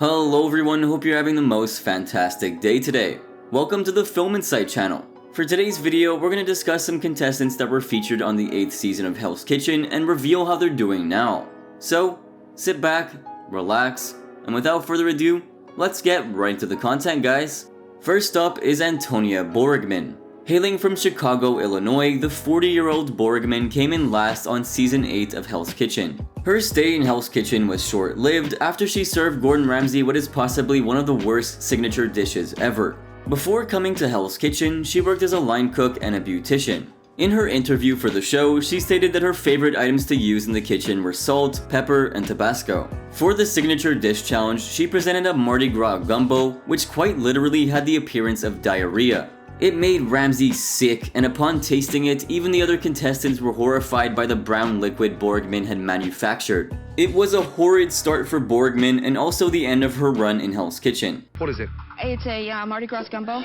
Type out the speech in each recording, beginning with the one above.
Hello everyone, hope you're having the most fantastic day today. Welcome to the Film Insight channel. For today's video, we're going to discuss some contestants that were featured on the 8th season of Hell's Kitchen and reveal how they're doing now. So, sit back, relax, and without further ado, let's get right into the content, guys. First up is Antonia Boregman. Hailing from Chicago, Illinois, the 40-year-old Boregman came in last on Season 8 of Hell's Kitchen. Her stay in Hell's Kitchen was short-lived after she served Gordon Ramsay what is possibly one of the worst signature dishes ever. Before coming to Hell's Kitchen, she worked as a line cook and a beautician. In her interview for the show, she stated that her favorite items to use in the kitchen were salt, pepper, and Tabasco. For the signature dish challenge, she presented a Mardi Gras gumbo, which quite literally had the appearance of diarrhea. It made Ramsay sick, and upon tasting it, even the other contestants were horrified by the brown liquid Boregman had manufactured. It was a horrid start for Boregman and also the end of her run in Hell's Kitchen. What is it? It's a Mardi Gras gumbo.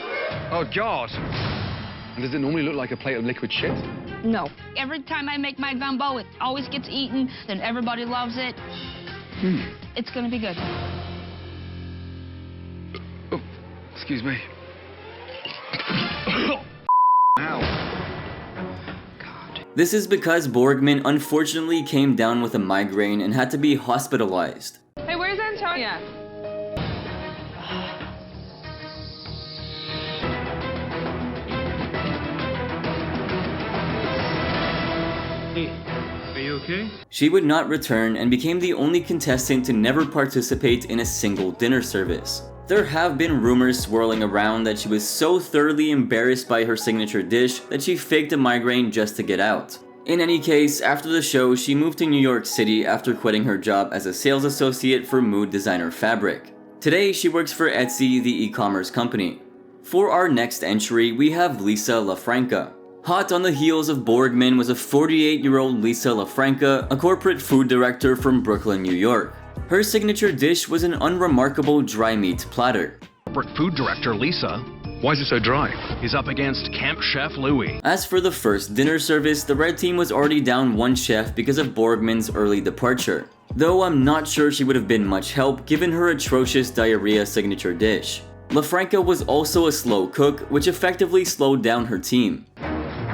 Oh, God. And does it normally look like a plate of liquid shit? No. Every time I make my gumbo, it always gets eaten, then everybody loves it. It's gonna be good. Oh, excuse me. Ow. God. This is because Boregman unfortunately came down with a migraine and had to be hospitalized. Hey, where's Antonia? Hey, are you okay? She would not return and became the only contestant to never participate in a single dinner service. There have been rumors swirling around that she was so thoroughly embarrassed by her signature dish that she faked a migraine just to get out. In any case, after the show, she moved to New York City after quitting her job as a sales associate for mood designer Fabric. Today, she works for Etsy, the e-commerce company. For our next entry, we have Lisa LaFranca. Hot on the heels of Boregman was a 48-year-old Lisa LaFranca, a corporate food director from Brooklyn, New York. Her signature dish was an unremarkable dry meat platter. Corporate food director Lisa. Why is it so dry? Is up against Camp Chef Louis. As for the first dinner service, the red team was already down one chef because of Boregman's early departure. Though I'm not sure she would have been much help given her atrocious diarrhea signature dish. LaFranca was also a slow cook, which effectively slowed down her team.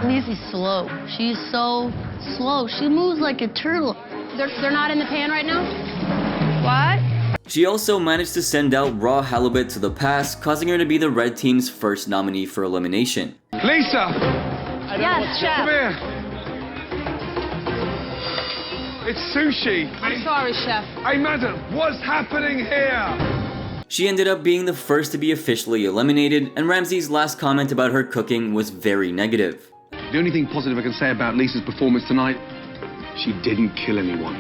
Lisa's slow. She's so slow. She moves like a turtle. They're not in the pan right now? What? She also managed to send out raw halibut to the pass, causing her to be the red team's first nominee for elimination. Lisa! Yes, chef. Come here. It's sushi. I'm sorry, chef. Hey, madam, what's happening here? She ended up being the first to be officially eliminated, and Ramsay's last comment about her cooking was very negative. The only thing positive I can say about Lisa's performance tonight, she didn't kill anyone.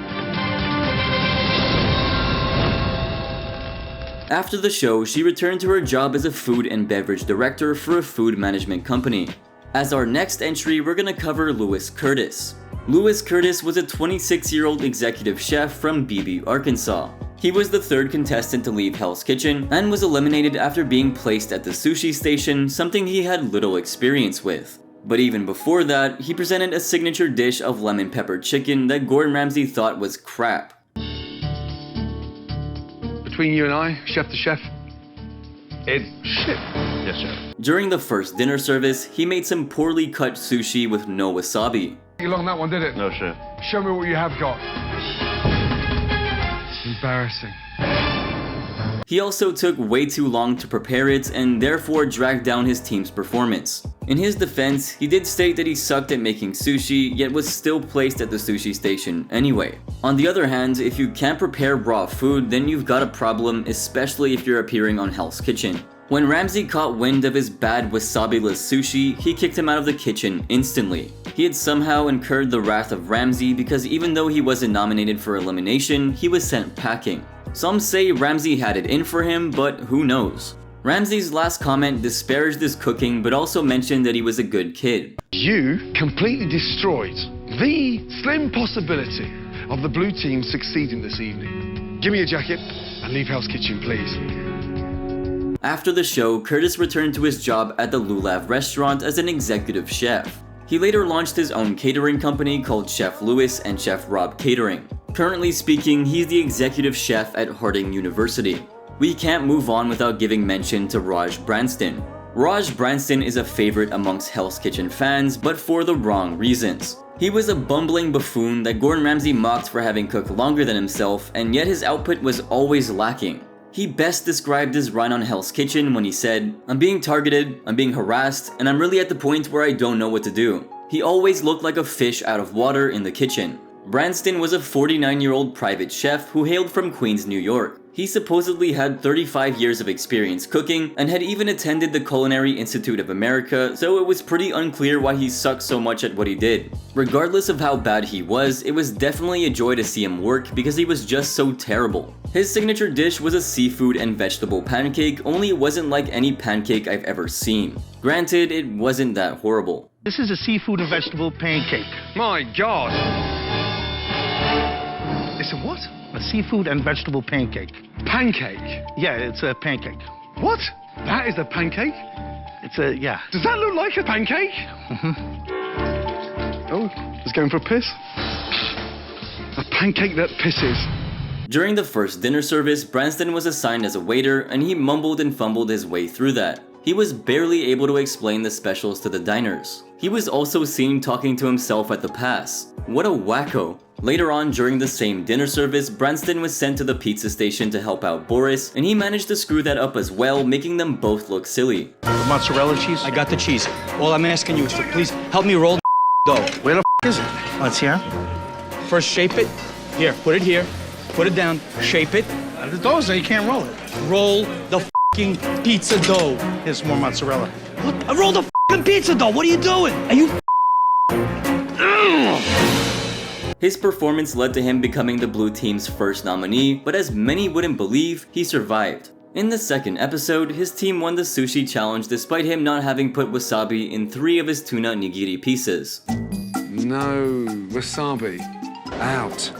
After the show, she returned to her job as a food and beverage director for a food management company. As our next entry, we're gonna cover Louis Curtis. Louis Curtis was a 26-year-old executive chef from Beebe, Arkansas. He was the third contestant to leave Hell's Kitchen and was eliminated after being placed at the sushi station, something he had little experience with. But even before that, he presented a signature dish of lemon pepper chicken that Gordon Ramsay thought was crap. Between you and I, chef to chef, it's shit. Yes, sir. During the first dinner service, he made some poorly cut sushi with no wasabi. You long that one, did it? No, sir. Show me what you have got. Embarrassing. He also took way too long to prepare it and therefore dragged down his team's performance. In his defense, he did state that he sucked at making sushi, yet was still placed at the sushi station anyway. On the other hand, if you can't prepare raw food, then you've got a problem, especially if you're appearing on Hell's Kitchen. When Ramsay caught wind of his bad wasabi-less sushi, he kicked him out of the kitchen instantly. He had somehow incurred the wrath of Ramsay because even though he wasn't nominated for elimination, he was sent packing. Some say Ramsay had it in for him, but who knows? Ramsay's last comment disparaged his cooking but also mentioned that he was a good kid. You completely destroyed the slim possibility of the blue team succeeding this evening. Give me a jacket and leave Hell's Kitchen, please. After the show, Curtis returned to his job at the Lulav restaurant as an executive chef. He later launched his own catering company called Chef Louis and Chef Rob Catering. Currently speaking, he's the executive chef at Harding University. we can't move on without giving mention to Raj Brandston. Raj Brandston is a favorite amongst Hell's Kitchen fans, but for the wrong reasons. He was a bumbling buffoon that Gordon Ramsay mocked for having cooked longer than himself, and yet his output was always lacking. He best described his run on Hell's Kitchen when he said, "I'm being targeted, I'm being harassed, and I'm really at the point where I don't know what to do." He always looked like a fish out of water in the kitchen. Brandston was a 49-year-old private chef who hailed from Queens, New York. He supposedly had 35 years of experience cooking and had even attended the Culinary Institute of America, so it was pretty unclear why he sucked so much at what he did. Regardless of how bad he was, it was definitely a joy to see him work because he was just so terrible. His signature dish was a seafood and vegetable pancake, only it wasn't like any pancake I've ever seen. Granted, it wasn't that horrible. This is a seafood and vegetable pancake. My God! It's a what? A seafood and vegetable pancake. Pancake? Yeah, it's a pancake. What? That is a pancake? Yeah. Does that look like a pancake? Oh, he's going for a piss. A pancake that pisses. During the first dinner service, Brandston was assigned as a waiter, and he mumbled and fumbled his way through that. He was barely able to explain the specials to the diners. He was also seen talking to himself at the pass. What a wacko. Later on during the same dinner service, Brandston was sent to the pizza station to help out Boris, and he managed to screw that up as well, making them both look silly. The mozzarella cheese? I got the cheese. All I'm asking you is to please help me roll the dough. Where the is it? Let's hear. First shape it. Here, put it here. Put it down. Shape it. The dough's there, you can't roll it. Roll the pizza dough. Here's more mozzarella. What? I rolled the pizza dough. What are you doing? Are you His performance led to him becoming the blue team's first nominee, but as many wouldn't believe, he survived. In the second episode, his team won the sushi challenge despite him not having put wasabi in 3 of his tuna nigiri pieces. No, wasabi. Out.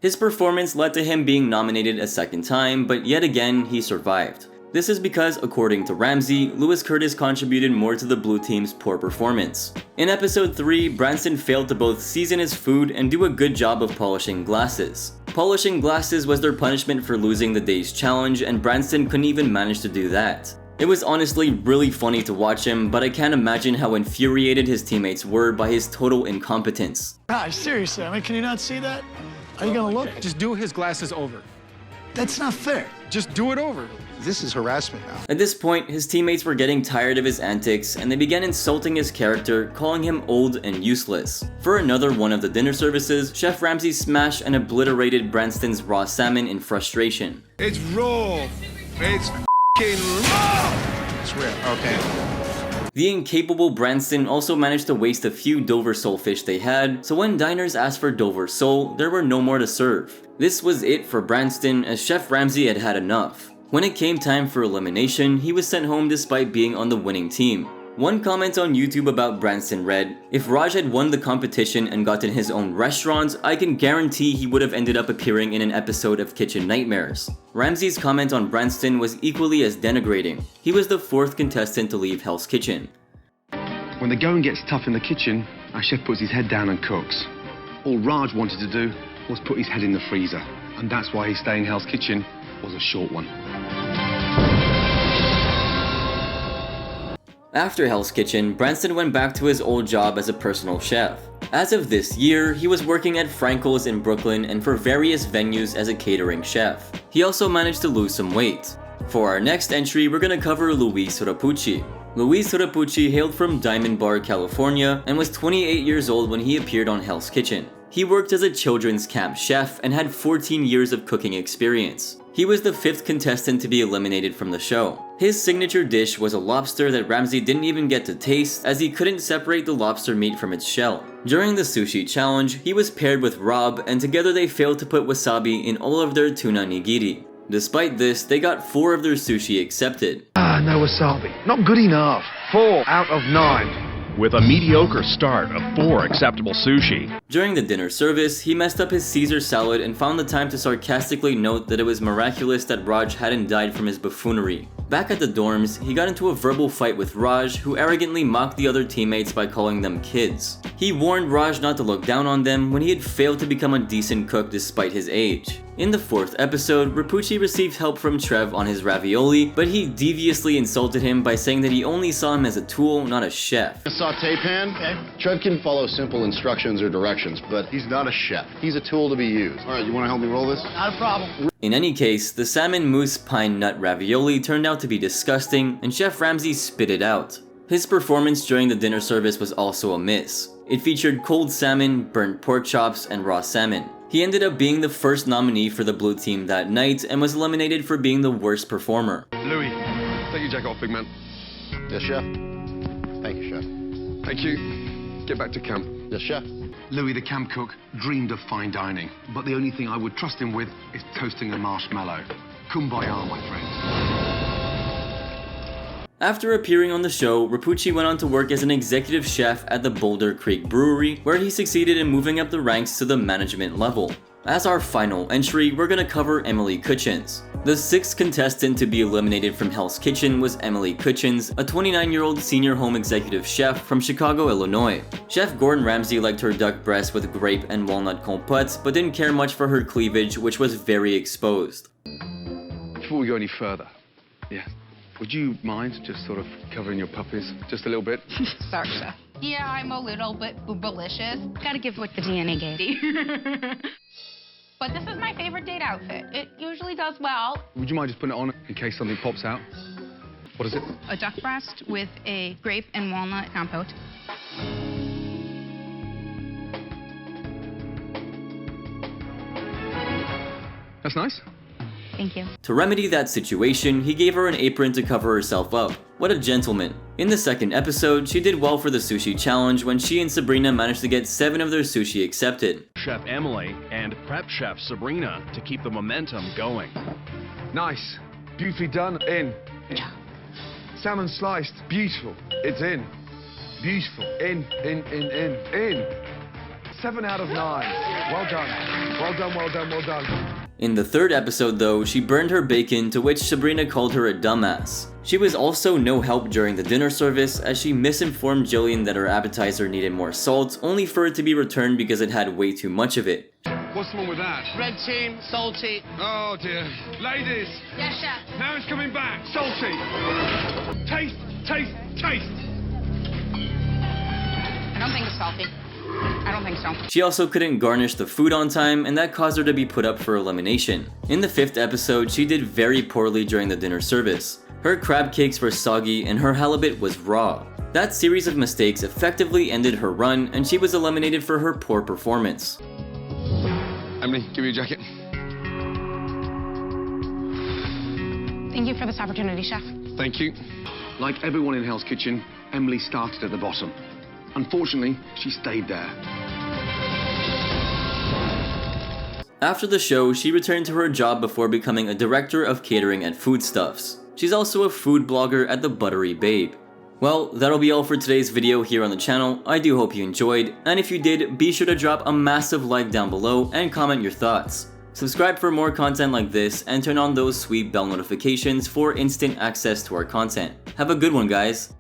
His performance led to him being nominated a second time, but yet again, he survived. This is because, according to Ramsay, Louis Curtis contributed more to the blue team's poor performance. In episode 3, Brandston failed to both season his food and do a good job of polishing glasses. Polishing glasses was their punishment for losing the day's challenge, and Brandston couldn't even manage to do that. It was honestly really funny to watch him, but I can't imagine how infuriated his teammates were by his total incompetence. Gosh, seriously, I mean, can you not see that? Are you gonna look? Just do his glasses over. That's not fair. Just do it over. This is harassment now. At this point, his teammates were getting tired of his antics, and they began insulting his character, calling him old and useless. For another one of the dinner services, Chef Ramsay smashed and obliterated Brandston's raw salmon in frustration. It's raw. It's f***ing raw. It's rare. Okay. The incapable Brandston also managed to waste a few Dover sole fish they had, so when diners asked for Dover sole, there were no more to serve. This was it for Brandston, as Chef Ramsay had had enough. When it came time for elimination, he was sent home despite being on the winning team. One comment on YouTube about Brandston read, "If Raj had won the competition and gotten his own restaurant, I can guarantee he would have ended up appearing in an episode of Kitchen Nightmares." Ramsay's comment on Brandston was equally as denigrating. He was the 4th contestant to leave Hell's Kitchen. When the going gets tough in the kitchen, our chef puts his head down and cooks. All Raj wanted to do was put his head in the freezer, and that's why his stay in Hell's Kitchen was a short one. After Hell's Kitchen, Brandston went back to his old job as a personal chef. As of this year, he was working at Frankel's in Brooklyn and for various venues as a catering chef. He also managed to lose some weight. For our next entry, we're gonna cover Luis Repucci. Luis Repucci hailed from Diamond Bar, California, and was 28 years old when he appeared on Hell's Kitchen. He worked as a children's camp chef and had 14 years of cooking experience. He was the 5th contestant to be eliminated from the show. His signature dish was a lobster that Ramsay didn't even get to taste, as he couldn't separate the lobster meat from its shell. During the sushi challenge, he was paired with Rob, and together they failed to put wasabi in all of their tuna nigiri. Despite this, they got 4 of their sushi accepted. No wasabi. Not good enough. 4 out of 9. With a mediocre start of 4 acceptable sushi. During the dinner service, he messed up his Caesar salad and found the time to sarcastically note that it was miraculous that Raj hadn't died from his buffoonery. Back at the dorms, he got into a verbal fight with Raj, who arrogantly mocked the other teammates by calling them kids. He warned Raj not to look down on them when he had failed to become a decent cook despite his age. In the 4th episode, Repucci received help from Trev on his ravioli, but he deviously insulted him by saying that he only saw him as a tool, not a chef. A saute pan? Okay. Trev can follow simple instructions or directions, but he's not a chef. He's a tool to be used. All right, you want to help me roll this? Not a problem. In any case, the salmon mousse pine nut ravioli turned out to be disgusting, and Chef Ramsay spit it out. His performance during the dinner service was also a miss. It featured cold salmon, burnt pork chops, and raw salmon. He ended up being the first nominee for the blue team that night and was eliminated for being the worst performer. Louis, take your jacket off, big man. Yes, chef. Thank you, chef. Thank you. Get back to camp. Yes, chef. Louis, the camp cook, dreamed of fine dining, but the only thing I would trust him with is toasting a marshmallow. Kumbaya, my friend. After appearing on the show, Repucci went on to work as an executive chef at the Boulder Creek Brewery, where he succeeded in moving up the ranks to the management level. As our final entry, we're gonna cover Emily Kutchins. The 6th contestant to be eliminated from Hell's Kitchen was Emily Kutchins, a 29-year-old senior home executive chef from Chicago, Illinois. Chef Gordon Ramsay liked her duck breast with grape and walnut compote, but didn't care much for her cleavage, which was very exposed. Before we go any further, would you mind just sort of covering your puppies just a little bit? Sorry, chef. Yeah, I'm a little bit boobalicious. Gotta give what the DNA gave. But this is my favorite date outfit. It usually does well. Would you mind just putting it on in case something pops out? What is it? A duck breast with a grape and walnut compote. That's nice. Thank you. To remedy that situation, he gave her an apron to cover herself up. What a gentleman. In the 2nd episode, she did well for the sushi challenge when she and Sabrina managed to get 7 of their sushi accepted. Chef Emily and prep chef Sabrina to keep the momentum going. Nice. Beautifully done. In. Salmon sliced. Beautiful. It's in. Beautiful. In. 7 out of 9. Well done. Well done, well done, well done. In the 3rd episode though, she burned her bacon, to which Sabrina called her a dumbass. She was also no help during the dinner service, as she misinformed Jillian that her appetizer needed more salt, only for it to be returned because it had way too much of it. What's wrong with that? Red team, salty. Oh dear. Ladies! Yes, chef. Now it's coming back. Salty! Taste, taste, taste! I don't think it's salty. I don't think so. She also couldn't garnish the food on time, and that caused her to be put up for elimination. In the 5th episode, she did very poorly during the dinner service. Her crab cakes were soggy and her halibut was raw. That series of mistakes effectively ended her run, and she was eliminated for her poor performance. Emily, give me your jacket. Thank you for this opportunity, chef. Thank you. Like everyone in Hell's Kitchen, Emily started at the bottom. Unfortunately, she stayed there. After the show, she returned to her job before becoming a director of catering at Foodstuffs. She's also a food blogger at The Buttery Babe. Well, that'll be all for today's video here on the channel. I do hope you enjoyed, and if you did, be sure to drop a massive like down below and comment your thoughts. Subscribe for more content like this and turn on those sweet bell notifications for instant access to our content. Have a good one, guys!